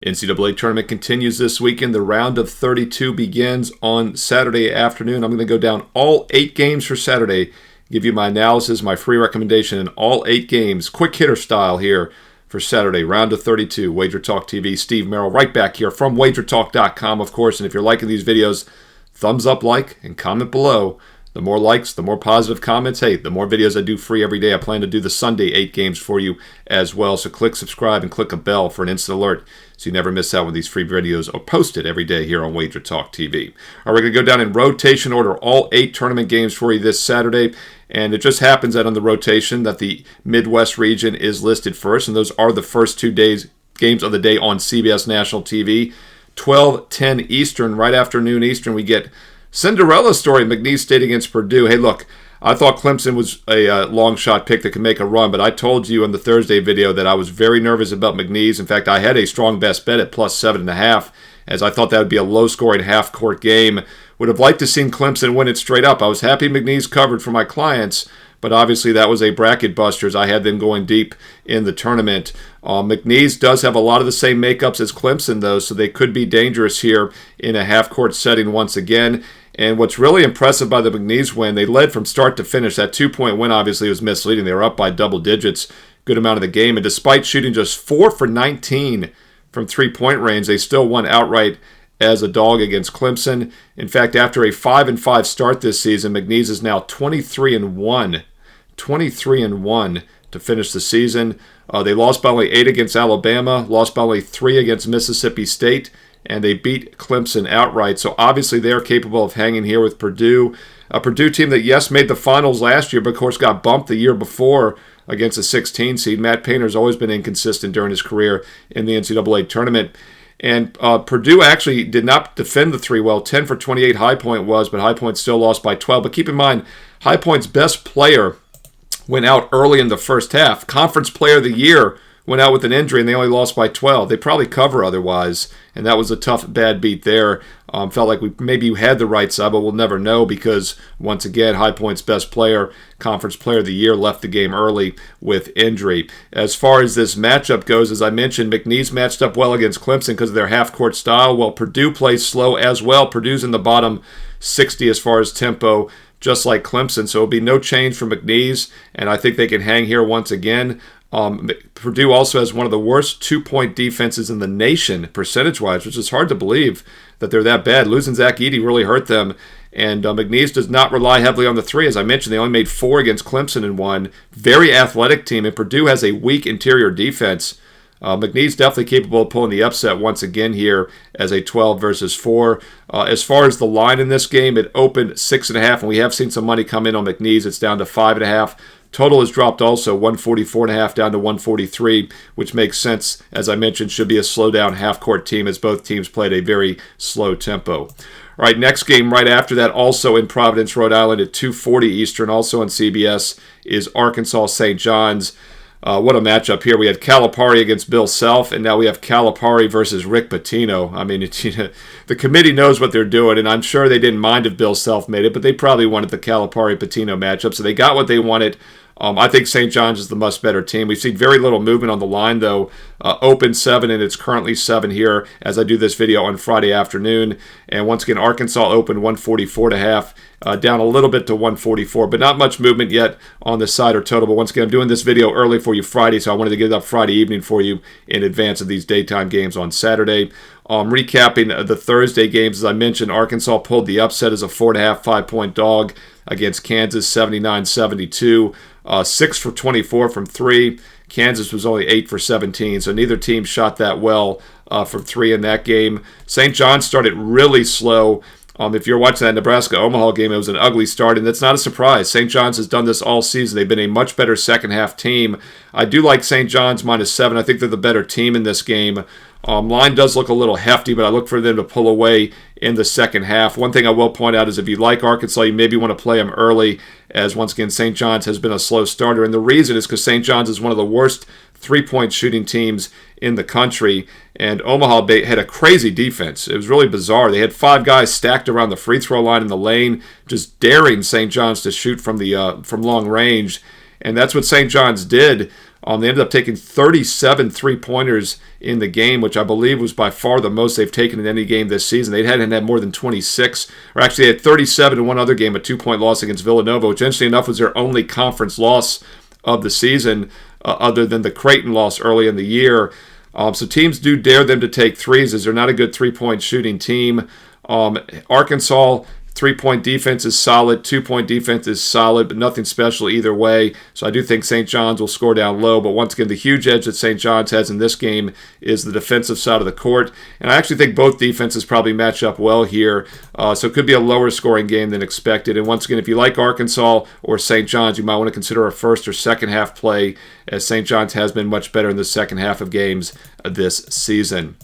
NCAA tournament continues this weekend. The round of 32 begins on Saturday afternoon. I'm going to go down all 8 games for Saturday, give you my analysis, my free recommendation in all 8 games, quick hitter style here for Saturday, round of 32. WagerTalk TV, Steve Merril, right back here from WagerTalk.com, of course. And if you're liking these videos, thumbs up, like, and comment below. The more likes, the more positive comments. Hey, the more videos I do free every day. I plan to do the Sunday 8 games for you as well. So click subscribe and click a bell for an instant alert so you never miss out when these free videos are posted every day here on WagerTalk TV. All right, we're going to go down in rotation order all 8 tournament games for you this Saturday. And it just happens that on the rotation that the Midwest region is listed first. And those are the first 2 games of the day on CBS National TV. 12:10 Eastern, right after noon Eastern, we get Cinderella story, McNeese State against Purdue. Hey, look, I thought Clemson was a long shot pick that could make a run, but I told you in the Thursday video that I was very nervous about McNeese. In fact, I had a strong best bet at plus 7.5, as I thought that would be a low-scoring half-court game. Would have liked to seen Clemson win it straight up. I was happy McNeese covered for my clients, but obviously that was a bracket buster as I had them going deep in the tournament. McNeese does have a lot of the same makeups as Clemson, though, so they could be dangerous here in a half-court setting once again. And what's really impressive by the McNeese win, they led from start to finish. That 2-point win obviously was misleading. They were up by double digits, good amount of the game. And despite shooting just 4 for 19 from three-point range, they still won outright as a dog against Clemson. In fact, after a 5-5 start this season, McNeese is now 23-1. 23-1 to finish the season. They lost by only 8 against Alabama, lost by only 3 against Mississippi State, and they beat Clemson outright. So obviously they're capable of hanging here with Purdue. A Purdue team that, yes, made the finals last year, but of course got bumped the year before against a 16 seed. Matt Painter's always been inconsistent during his career in the NCAA tournament. And Purdue actually did not defend the 3 well. 10 for 28 High Point was, but High Point still lost by 12. But keep in mind, High Point's best player went out early in the first half. Conference Player of the Year went out with an injury, and they only lost by 12. They probably cover otherwise, and that was a tough, bad beat there. Felt like maybe you had the right side, but we'll never know because, once again, High Point's best player, Conference Player of the Year, left the game early with injury. As far as this matchup goes, as I mentioned, McNeese matched up well against Clemson because of their half-court style. Well, Purdue plays slow as well. Purdue's in the bottom 60 as far as tempo, just like Clemson, so it'll be no change for McNeese, and I think they can hang here once again. Purdue also has one of the worst 2-point defenses in the nation, percentage-wise, which is hard to believe that they're that bad. Losing Zach Edey really hurt them, and McNeese does not rely heavily on the 3. As I mentioned, they only made 4 against Clemson and won. Very athletic team, and Purdue has a weak interior defense. McNeese definitely capable of pulling the upset once again here as a 12 versus 4. As far as the line in this game, it opened 6.5, and we have seen some money come in on McNeese. It's down to 5.5. Total has dropped also, 144.5 down to 143, which makes sense. As I mentioned, should be a slow-down half-court team as both teams played a very slow tempo. All right, next game right after that, also in Providence, Rhode Island at 2:40 Eastern, also on CBS, is Arkansas St. John's. What a matchup here. We had Calipari against Bill Self, and now we have Calipari versus Rick Pitino. I mean, the committee knows what they're doing, and I'm sure they didn't mind if Bill Self made it, but they probably wanted the Calipari-Pitino matchup, so they got what they wanted. I think St. John's is the much better team. We've seen very little movement on the line, though. Open 7, and it's currently 7 here as I do this video on Friday afternoon. And once again, Arkansas opened 144.5, down a little bit to 144, but not much movement yet on the side or total. But once again, I'm doing this video early for you Friday, so I wanted to get it up Friday evening for you in advance of these daytime games on Saturday. Recapping the Thursday games, as I mentioned, Arkansas pulled the upset as a 4.5, 5-point dog against Kansas, 79-72. 6 for 24 from 3. Kansas was only 8 for 17, so neither team shot that well from 3 in that game. St. John's started really slow. If you're watching that Nebraska-Omaha game, it was an ugly start, and that's not a surprise. St. John's has done this all season. They've been a much better second-half team. I do like St. John's -7. I think they're the better team in this game. Line does look a little hefty, but I look for them to pull away in the second half. One thing I will point out is if you like Arkansas, you maybe want to play them early, as once again, St. John's has been a slow starter. And the reason is because St. John's is one of the worst 3-point shooting teams in the country, and Omaha had a crazy defense. It was really bizarre. They had 5 guys stacked around the free throw line in the lane, just daring St. John's to shoot from long range, and that's what St. John's did. They ended up taking 37 three-pointers in the game, which I believe was by far the most they've taken in any game this season. They hadn't had more than 26, or actually they had 37 in one other game, a 2-point loss against Villanova, which interestingly enough was their only conference loss of the season, other than the Creighton loss early in the year. So teams do dare them to take threes, as they're not a good three-point shooting team. Arkansas, three-point defense is solid, two-point defense is solid, but nothing special either way. So I do think St. John's will score down low. But once again, the huge edge that St. John's has in this game is the defensive side of the court. And I actually think both defenses probably match up well here. So it could be a lower scoring game than expected. And once again, if you like Arkansas or St. John's, you might want to consider a first or second half play, as St. John's has been much better in the second half of games this season.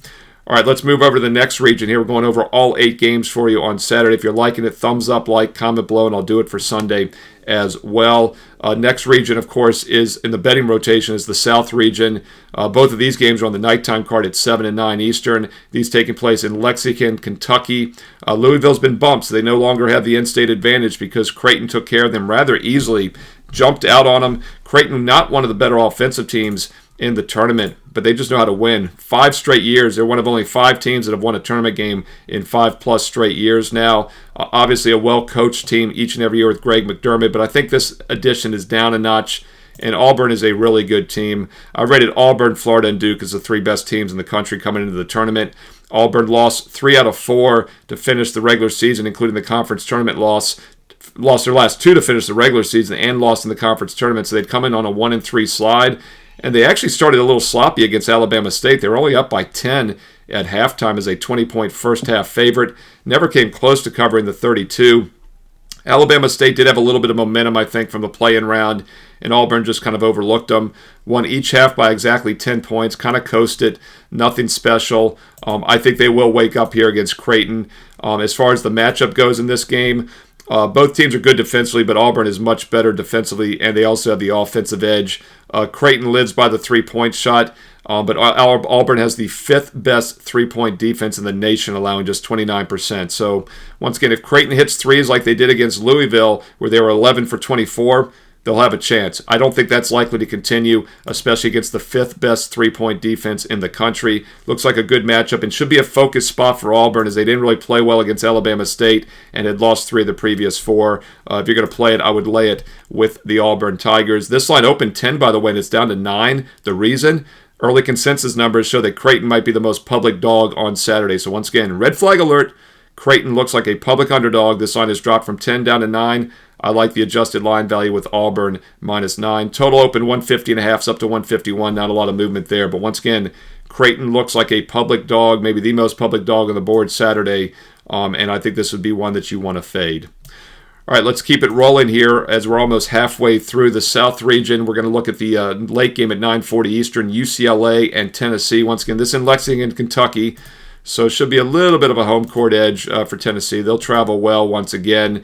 All right, let's move over to the next region here. We're going over all 8 games for you on Saturday. If you're liking it, thumbs up, like, comment below, and I'll do it for Sunday as well. Next region, of course, is in the betting rotation is the South region. Both of these games are on the nighttime card at 7 and 9 Eastern. These taking place in Lexington, Kentucky. Louisville's been bumped, so they no longer have the in-state advantage because Creighton took care of them rather easily, jumped out on them. Creighton, not one of the better offensive teams in the tournament, but they just know how to win. 5 straight years. They're one of only 5 teams that have won a tournament game in 5+ straight years now. Obviously a well-coached team each and every year with Greg McDermott, but I think this edition is down a notch, and Auburn is a really good team. I rated Auburn, Florida, and Duke as the 3 best teams in the country coming into the tournament. Auburn lost 3 out of 4 to finish the regular season, including the conference tournament lost their last 2 to finish the regular season and lost in the conference tournament, so they'd come in on a 1-3 slide. And they actually started a little sloppy against Alabama State. They were only up by 10 at halftime as a 20-point first-half favorite. Never came close to covering the 32. Alabama State did have a little bit of momentum, I think, from the play-in round, and Auburn just kind of overlooked them. Won each half by exactly 10 points, kind of coasted, nothing special. I think they will wake up here against Creighton. As far as the matchup goes in this game, both teams are good defensively, but Auburn is much better defensively, and they also have the offensive edge. Creighton lives by the three-point shot, but Auburn has the 5th best three-point defense in the nation, allowing just 29%. So once again, if Creighton hits threes like they did against Louisville, where they were 11 for 24, they'll have a chance. I don't think that's likely to continue, especially against the 5th best three-point defense in the country. Looks like a good matchup and should be a focus spot for Auburn, as they didn't really play well against Alabama State and had lost 3 of the previous 4. If you're going to play it, I would lay it with the Auburn Tigers. This line opened 10, by the way, and it's down to 9. The reason? Early consensus numbers show that Creighton might be the most public dog on Saturday. So once again, red flag alert. Creighton looks like a public underdog. This line has dropped from 10 down to 9. I like the adjusted line value with Auburn -9. Total open 150.5 up to 151. Not a lot of movement there. But once again, Creighton looks like a public dog, maybe the most public dog on the board Saturday. And I think this would be one that you want to fade. All right, let's keep it rolling here as we're almost halfway through the South region. We're going to look at the late game at 9:40 Eastern, UCLA and Tennessee. Once again, this in Lexington, Kentucky. So it should be a little bit of a home court edge for Tennessee. They'll travel well once again.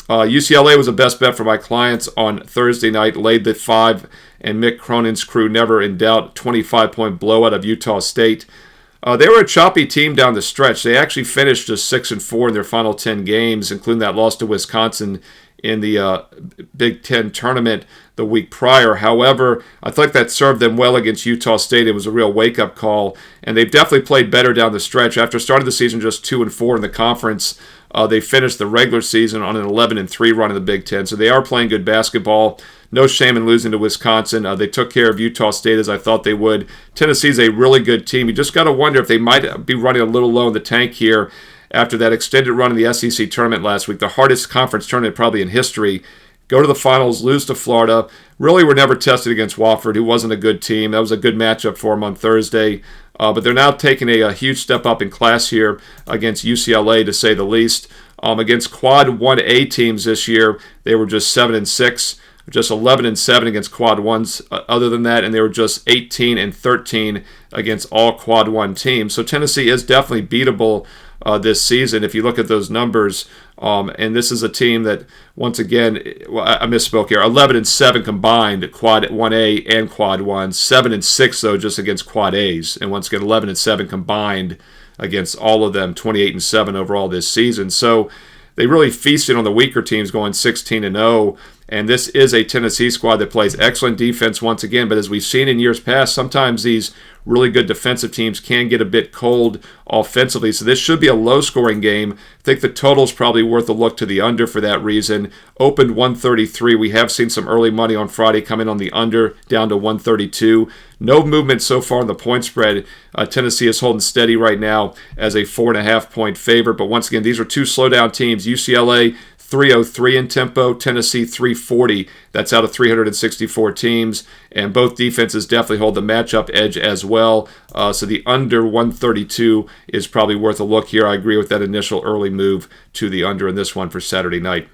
UCLA was the best bet for my clients on Thursday night, laid the 5, and Mick Cronin's crew never in doubt. 25-point blowout of Utah State. They were a choppy team down the stretch. They actually finished just 6-4 in their final 10 games, including that loss to Wisconsin in the Big Ten tournament the week prior. However, I thought that served them well against Utah State. It was a real wake-up call, and they've definitely played better down the stretch. After starting the season just 2-4 in the conference, they finished the regular season on an 11-3 run in the Big Ten. So they are playing good basketball. No shame in losing to Wisconsin. They took care of Utah State as I thought they would. Tennessee's a really good team. You just got to wonder if they might be running a little low in the tank here after that extended run in the SEC tournament last week, the hardest conference tournament probably in history. Go to the finals, lose to Florida. Really were never tested against Wofford, who wasn't a good team. That was a good matchup for them on Thursday. But they're now taking a huge step up in class here against UCLA, to say the least. Against Quad 1A teams this year, they were just 7-6, just 11-7 against Quad 1s other than that, and they were just 18-13 against all Quad 1 teams. So Tennessee is definitely beatable this season if you look at those numbers. And this is a team that, once again, I misspoke here, 11-7 combined, Quad 1A and Quad 1, 7-6 though just against Quad A's, and once again 11-7 combined against all of them, 28-7 overall this season. So they really feasted on the weaker teams, going 16-0. And this is a Tennessee squad that plays excellent defense once again. But as we've seen in years past, sometimes these really good defensive teams can get a bit cold offensively. So this should be a low-scoring game. I think the total is probably worth a look to the under for that reason. Opened 133. We have seen some early money on Friday come in on the under, down to 132. No movement so far in the point spread. Tennessee is holding steady right now as a 4.5-point favorite. But once again, these are two slow-down teams. UCLA 303 in tempo, Tennessee 340. That's out of 364 teams, and both defenses definitely hold the matchup edge as well. So the under 132 is probably worth a look here. I agree with that initial early move to the under in this one for Saturday night.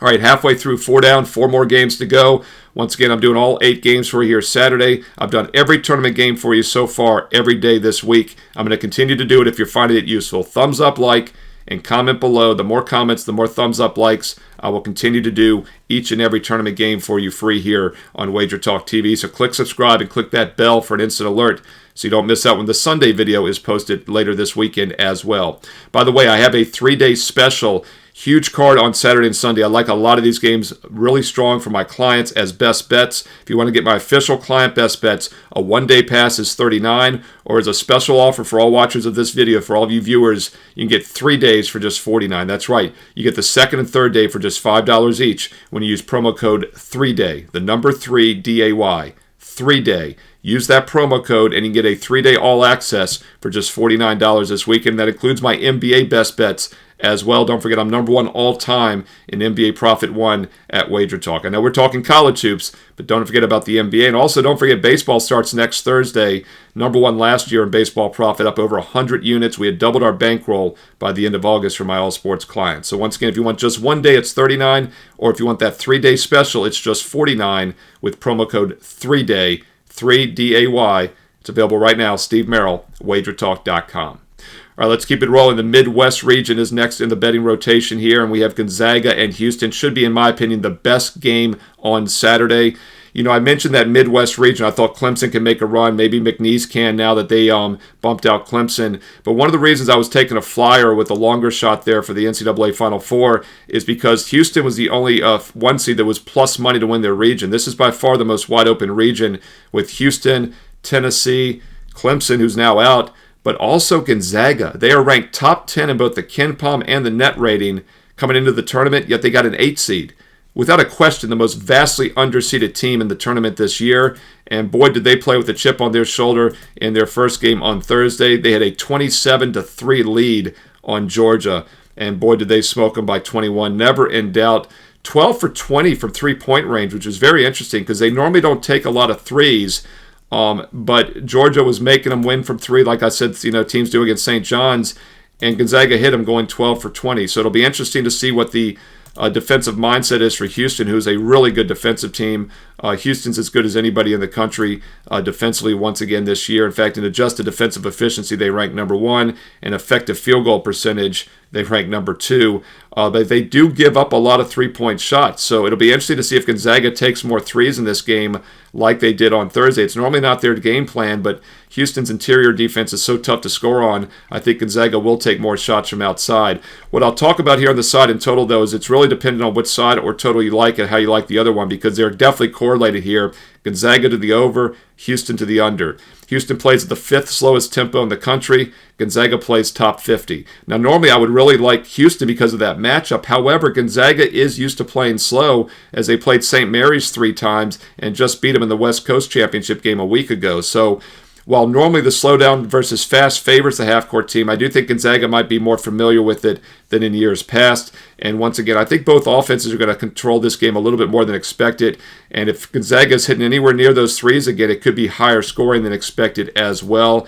All right, halfway through, 4 down, 4 more games to go. Once again, I'm doing all 8 games for you here Saturday. I've done every tournament game for you so far every day this week. I'm going to continue to do it if you're finding it useful. Thumbs up, like, and comment below. The more comments, the more thumbs up, likes. I will continue to do each and every tournament game for you free here on WagerTalk TV. So click subscribe and click that bell for an instant alert so you don't miss out when the Sunday video is posted later this weekend as well. By the way, I have a 3-day special. Huge card on Saturday and Sunday. I like a lot of these games really strong for my clients as best bets. If you want to get my official client best bets, a 1-day pass is $39, or as a special offer for all watchers of this video, for all of you viewers, you can get 3 days for just $49. That's right. You get the second and third day for just $5 each when you use promo code 3DAY, the number 3, D-A-Y, 3DAY. Use that promo code and you get a 3-day all access for just $49 this weekend. That includes my NBA best bets as well. Don't forget, I'm number 1 all time in NBA Profit 1 at WagerTalk. I know we're talking college hoops, but don't forget about the NBA. And also don't forget, baseball starts next Thursday. Number 1 last year in Baseball Profit, up over 100 units. We had doubled our bankroll by the end of August for my all sports clients. So once again, if you want just 1 day, it's $39. Or if you want that 3-day special, it's just $49 with promo code 3DAY, 3DAY. It's available right now. Steve Merril, WagerTalk.com. All right, let's keep it rolling. The Midwest region is next in the betting rotation here, and we have Gonzaga and Houston. Should be, in my opinion, the best game on Saturday. You know, I mentioned that Midwest region. I thought Clemson can make a run. Maybe McNeese can now that they bumped out Clemson. But one of the reasons I was taking a flyer with a longer shot there for the NCAA Final Four is because Houston was the only 1 seed that was plus money to win their region. This is by far the most wide open region with Houston, Tennessee, Clemson, who's now out, but also Gonzaga. They are ranked top 10 in both the KenPom and the net rating coming into the tournament, yet they got an 8 seed. Without a question, the most vastly underseeded team in the tournament this year. And boy, did they play with a chip on their shoulder in their first game on Thursday. They had a 27-3 lead on Georgia. And boy, did they smoke them by 21. Never in doubt. 12 for 20 from three-point range, which is very interesting because they normally don't take a lot of threes. But Georgia was making them win from 3, like I said, you know, teams do against St. John's. And Gonzaga hit them going 12 for 20. So it'll be interesting to see what the defensive mindset is for Houston, who's a really good defensive team. Houston's as good as anybody in the country defensively once again this year. In fact, in adjusted defensive efficiency, they rank number 1. And effective field goal percentage, they rank number 2. But they do give up a lot of three-point shots. So it'll be interesting to see if Gonzaga takes more threes in this game like they did on Thursday. It's normally not their game plan, but Houston's interior defense is so tough to score on. I think Gonzaga will take more shots from outside. What I'll talk about here on the side in total, though, is it's really dependent on which side or total you like and how you like the other one, because they're definitely correlated here. Gonzaga to the over, Houston to the under. Houston plays at the 5th slowest tempo in the country. Gonzaga plays top 50. Now, normally I would really like Houston because of that matchup. However, Gonzaga is used to playing slow, as they played St. Mary's 3 times and just beat them in the West Coast Championship game a week ago. So while normally the slowdown versus fast favors the half-court team, I do think Gonzaga might be more familiar with it than in years past. And once again, I think both offenses are going to control this game a little bit more than expected. And if Gonzaga is hitting anywhere near those threes again, it could be higher scoring than expected as well.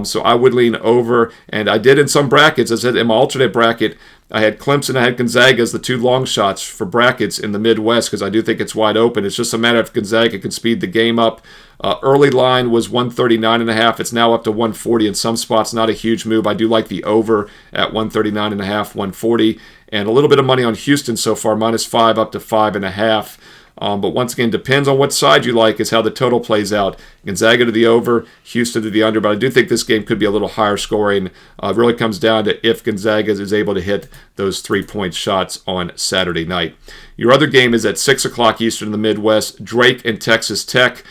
So I would lean over, and I did in some brackets. I said in my alternate bracket, I had Clemson, I had Gonzaga as the 2 long shots for brackets in the Midwest because I do think it's wide open. It's just a matter of Gonzaga can speed the game up. Early line was 139.5. It's now up to 140 in some spots. Not a huge move. I do like the over at 139.5, 140. And a little bit of money on Houston so far, -5 up to 5.5. But once again, depends on what side you like is how the total plays out. Gonzaga to the over, Houston to the under. But I do think this game could be a little higher scoring. It really comes down to if Gonzaga is able to hit those 3-point shots on Saturday night. Your other game is at 6 o'clock Eastern in the Midwest, Drake and Texas Tech.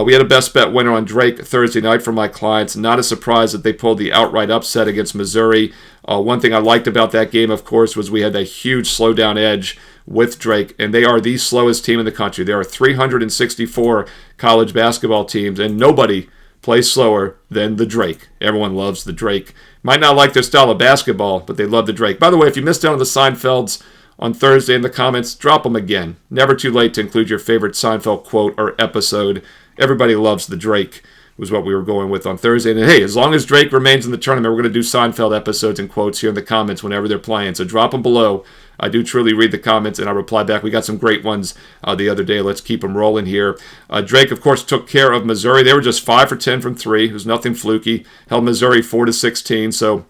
We had a best bet winner on Drake Thursday night for my clients. Not a surprise that they pulled the outright upset against Missouri. One thing I liked about that game, of course, was we had that huge slowdown edge with Drake, and they are the slowest team in the country. There are 364 college basketball teams, and nobody plays slower than the Drake. Everyone loves the Drake. Might not like their style of basketball, but they love the Drake. By the way, if you missed out on the Seinfelds on Thursday in the comments, drop them again. Never too late to include your favorite Seinfeld quote or episode. Everybody loves the Drake was what we were going with on Thursday. And hey, as long as Drake remains in the tournament, we're going to do Seinfeld episodes and quotes here in the comments whenever they're playing. So drop them below. I do truly read the comments and I reply back. We got some great ones the other day. Let's keep them rolling here. Drake, of course, took care of Missouri. They were just 5 for 10 from 3. It was nothing fluky. Held Missouri 4-16. So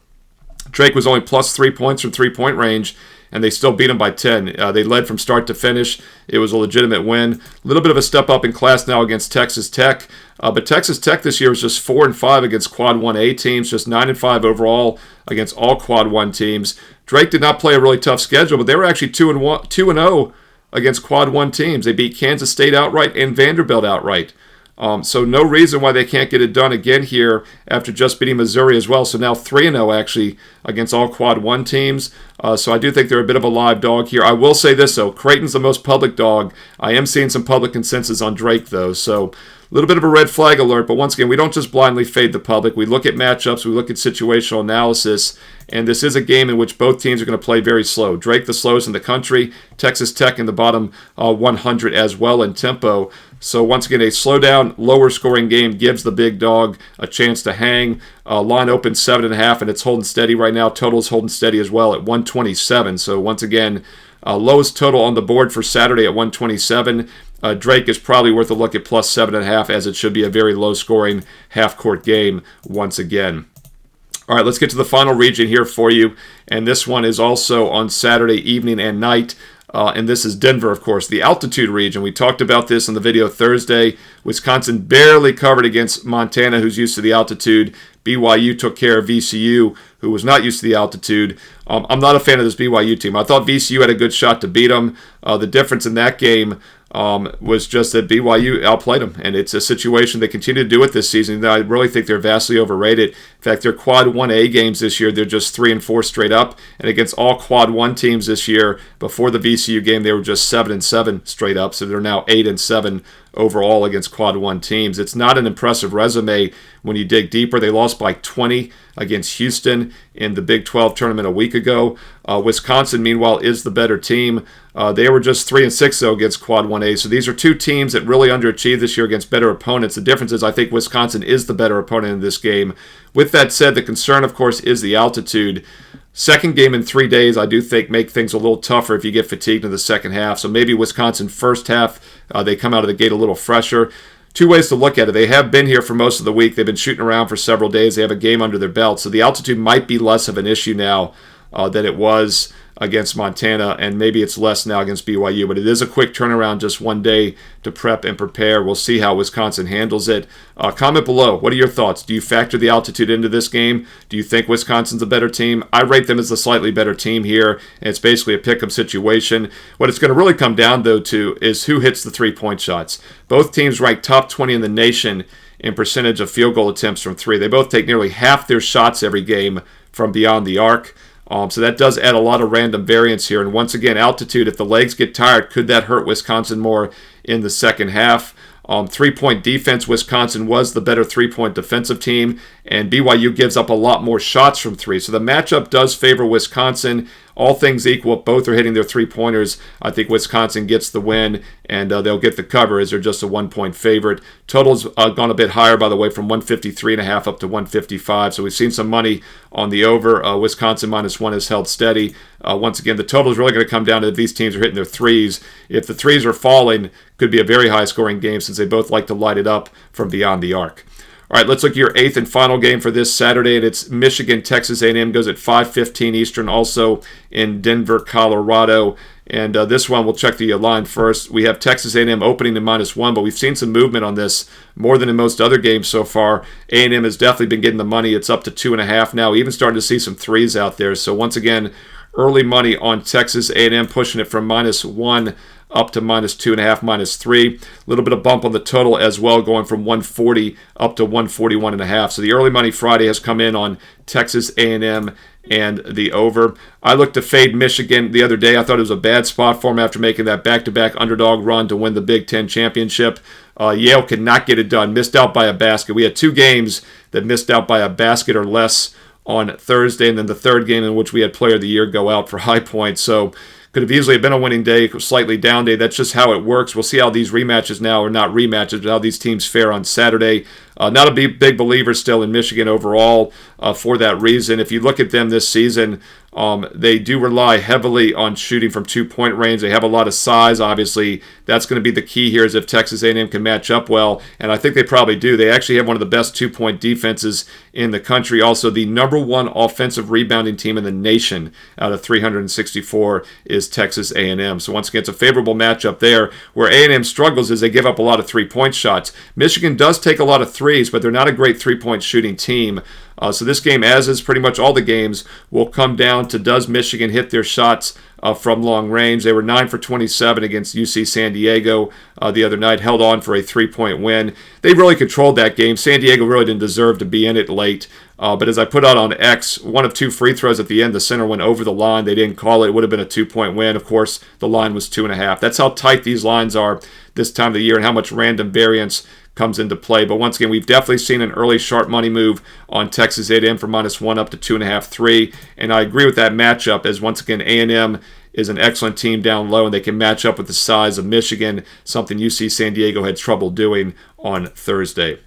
Drake was only plus 3 points from 3-point range, and they still beat them by 10. They led from start to finish. It was a legitimate win. A little bit of a step up in class now against Texas Tech. But Texas Tech this year was just 4-5 against Quad 1A teams, just 9-5 overall against all Quad 1 teams. Drake did not play a really tough schedule, but they were actually 2-0 against Quad 1 teams. They beat Kansas State outright and Vanderbilt outright. So no reason why they can't get it done again here after just beating Missouri as well. So now 3-0 actually against all Quad 1 teams. So I do think they're a bit of a live dog here. I will say this, though. Creighton's the most public dog. I am seeing some public consensus on Drake, though. So a little bit of a red flag alert. But once again, we don't just blindly fade the public. We look at matchups. We look at situational analysis. And this is a game in which both teams are going to play very slow. Drake the slowest in the country. Texas Tech in the bottom 100 as well in tempo. So once again, a slow-down, lower-scoring game gives the big dog a chance to hang. Line open 7.5, and it's holding steady right now. Total's holding steady as well at 127. So once again, lowest total on the board for Saturday at 127. Drake is probably worth a look at plus 7.5, as it should be a very low-scoring half-court game once again. All right, let's get to the final region here for you. And this one is also on Saturday evening and night. And this is Denver, of course, the altitude region. We talked about this in the video Thursday. Wisconsin barely covered against Montana, who's used to the altitude. BYU took care of VCU, who was not used to the altitude. I'm not a fan of this BYU team. I thought VCU had a good shot to beat them. The difference in that game was just that BYU outplayed them, and it's a situation they continue to do it this season. I really think they're vastly overrated. In fact, their Quad 1A games this year, they're just 3-4 straight up, and against all Quad 1 teams this year, before the VCU game, they were just 7-7 straight up, so they're now 8-7 overall against Quad 1 teams. It's not an impressive resume when you dig deeper. They lost by 20 against Houston in the Big 12 tournament a week ago. Wisconsin, meanwhile, is the better team. They were just 3-6, though, against Quad 1A. So these are two teams that really underachieved this year against better opponents. The difference is I think Wisconsin is the better opponent in this game. With that said, the concern, of course, is the altitude. Second game in 3 days, I do think, make things a little tougher if you get fatigued in the second half. So maybe Wisconsin first half, they come out of the gate a little fresher. Two ways to look at it. They have been here for most of the week. They've been shooting around for several days. They have a game under their belt. So the altitude might be less of an issue now than it was against Montana, and maybe it's less now against BYU, but it is a quick turnaround, just 1 day to prep and prepare. We'll see how Wisconsin handles it. Comment below. What are your thoughts? Do you factor the altitude into this game? Do you think Wisconsin's a better team? I rate them as a slightly better team here, and it's basically a pick-em situation. What it's going to really come down, though, to is who hits the three-point shots. Both teams rank top 20 in the nation in percentage of field goal attempts from three. They both take nearly half their shots every game from beyond the arc. So that does add a lot of random variance here. And once again, altitude, if the legs get tired, could that hurt Wisconsin more in the second half? 3-point defense, Wisconsin was the better 3-point defensive team, and BYU gives up a lot more shots from three. So the matchup does favor Wisconsin. All things equal, if both are hitting their three-pointers, I think Wisconsin gets the win, and they'll get the cover as they're just a 1-point favorite. Total's gone a bit higher, by the way, from 153.5 up to 155. So we've seen some money on the over. Wisconsin -1 has held steady. Once again, the total is really going to come down to if these teams are hitting their threes. If the threes are falling, could be a very high-scoring game since they both like to light it up from beyond the arc. All right, let's look at your eighth and final game for this Saturday, and it's Michigan, Texas A&M goes at 5:15 Eastern, also in Denver, Colorado. And this one, we'll check the line first. We have Texas A&M opening to -1, but we've seen some movement on this more than in most other games so far. A&M has definitely been getting the money. It's up to 2.5 now, even starting to see some threes out there. So once again, early money on Texas A&M, pushing it from -1 up to -2.5, -3. A little bit of bump on the total as well, going from 140 up to 141.5. So the early money Friday has come in on Texas A&M and the over. I looked to fade Michigan the other day. I thought it was a bad spot for them after making that back-to-back underdog run to win the Big Ten championship. Yale could not get it done. Missed out by a basket. We had 2 games that missed out by a basket or less on Thursday, and then the third game in which we had Player of the Year go out for High Point. So could have easily been a winning day, slightly down day. That's just how it works. We'll see how these rematches now, or not rematches, but how these teams fare on Saturday. Not a big believer still in Michigan overall for that reason. If you look at them this season, they do rely heavily on shooting from 2-point range. They have a lot of size, obviously. That's going to be the key here, is if Texas A&M can match up well, and I think they probably do. They actually have one of the best 2-point defenses in the country. Also, the #1 offensive rebounding team in the nation out of 364 is Texas A&M. So once again, it's a favorable matchup there. Where A&M struggles is they give up a lot of 3-point shots. Michigan does take a lot of threes, but they're not a great 3-point shooting team. So this game, as is pretty much all the games, will come down to, does Michigan hit their shots from long range? They were 9 for 27 against UC San Diego the other night, held on for a 3-point win. They really controlled that game. San Diego really didn't deserve to be in it late. But as I put out on X, 1 of 2 free throws at the end, the center went over the line. They didn't call it. It would have been a 2-point win. Of course, the line was 2.5. That's how tight these lines are this time of the year and how much random variance comes into play. But once again, we've definitely seen an early sharp money move on Texas A&M from -1 up to 2.5, 3. And I agree with that matchup, as once again, A&M is an excellent team down low, and they can match up with the size of Michigan, something UC San Diego had trouble doing on Thursday.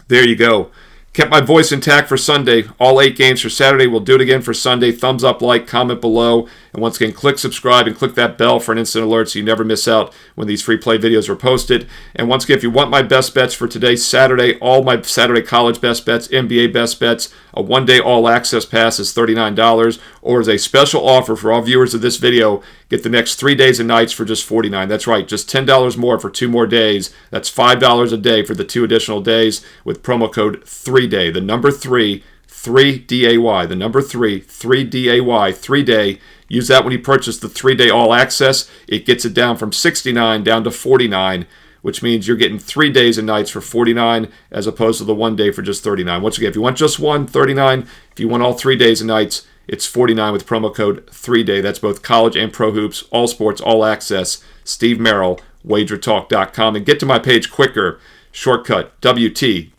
There you go. Kept my voice intact for Sunday. All 8 games for Saturday. We'll do it again for Sunday. Thumbs up, like, comment below. And once again, click subscribe and click that bell for an instant alert so you never miss out when these free play videos are posted. And once again, if you want my best bets for today, Saturday, all my Saturday college best bets, NBA best bets, a one-day all-access pass is $39, or as a special offer for all viewers of this video, get the next 3 days and nights for just $49. That's right, just $10 more for 2 more days. That's $5 a day for the 2 additional days with promo code 3DAY. The number 3, 3DAY. The number 3, 3DAY, 3-day. Use that when you purchase the 3-day all-access. It gets it down from $69 down to $49, which means you're getting 3 days and nights for $49 as opposed to the 1 day for just $39. Once again, if you want just one, $39. If you want all 3 days and nights, it's $49 with promo code 3DAY. That's both college and pro hoops, all sports, all access. Steve Merril, WagerTalk.com. And get to my page quicker. Shortcut, wt.buzz/SM.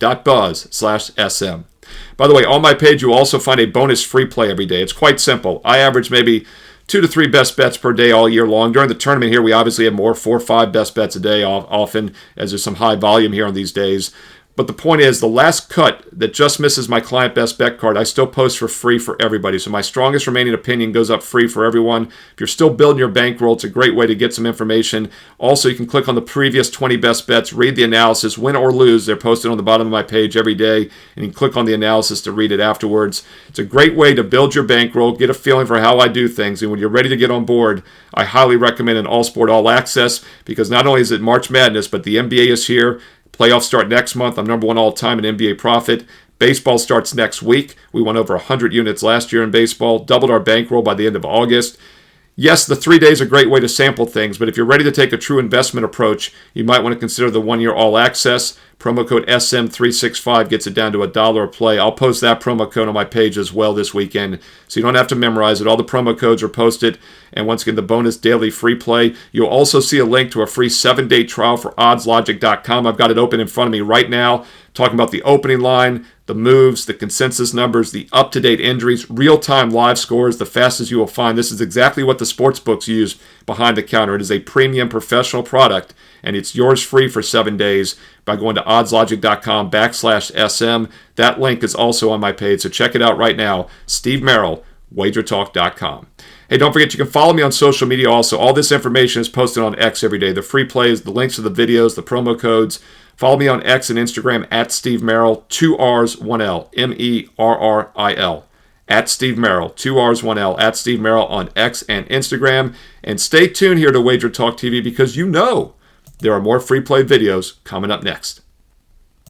By the way, on my page, you'll also find a bonus free play every day. It's quite simple. I average maybe 2 to 3 best bets per day all year long. During the tournament here, we obviously have more, 4 or 5 best bets a day often, as there's some high volume here on these days. But the point is, the last cut that just misses my client best bet card, I still post for free for everybody. So my strongest remaining opinion goes up free for everyone. If you're still building your bankroll, it's a great way to get some information. Also, you can click on the previous 20 best bets, read the analysis, win or lose. They're posted on the bottom of my page every day, and you can click on the analysis to read it afterwards. It's a great way to build your bankroll, get a feeling for how I do things, and when you're ready to get on board, I highly recommend an all sport, all access, because not only is it March Madness, but the NBA is here. Playoffs start next month. I'm number 1 all-time in NBA profit. Baseball starts next week. We won over 100 units last year in baseball, doubled our bankroll by the end of August. Yes, the 3 days are a great way to sample things, but if you're ready to take a true investment approach, you might want to consider the 1-year all-access. Promo code SM365 gets it down to $1 a play. I'll post that promo code on my page as well this weekend, so you don't have to memorize it. All the promo codes are posted, and once again, the bonus daily free play. You'll also see a link to a free 7-day trial for oddslogic.com. I've got it open in front of me right now, talking about the opening line, the moves, the consensus numbers, the up-to-date injuries, real-time live scores, the fastest you will find. This is exactly what the sports books use behind the counter. It is a premium professional product, and it's yours free for 7 days by going to oddslogic.com/SM. That link is also on my page, so check it out right now. Steve Merril, WagerTalk.com. Hey, don't forget, you can follow me on social media also. All this information is posted on X every day. The free plays, the links to the videos, the promo codes. Follow me on X and Instagram at Steve Merril, 2 R's, 1 L, Merril. at Steve Merril, 2 R's, 1 L, at Steve Merril on X and Instagram. And stay tuned here to WagerTalk TV because you know there are more free play videos coming up next.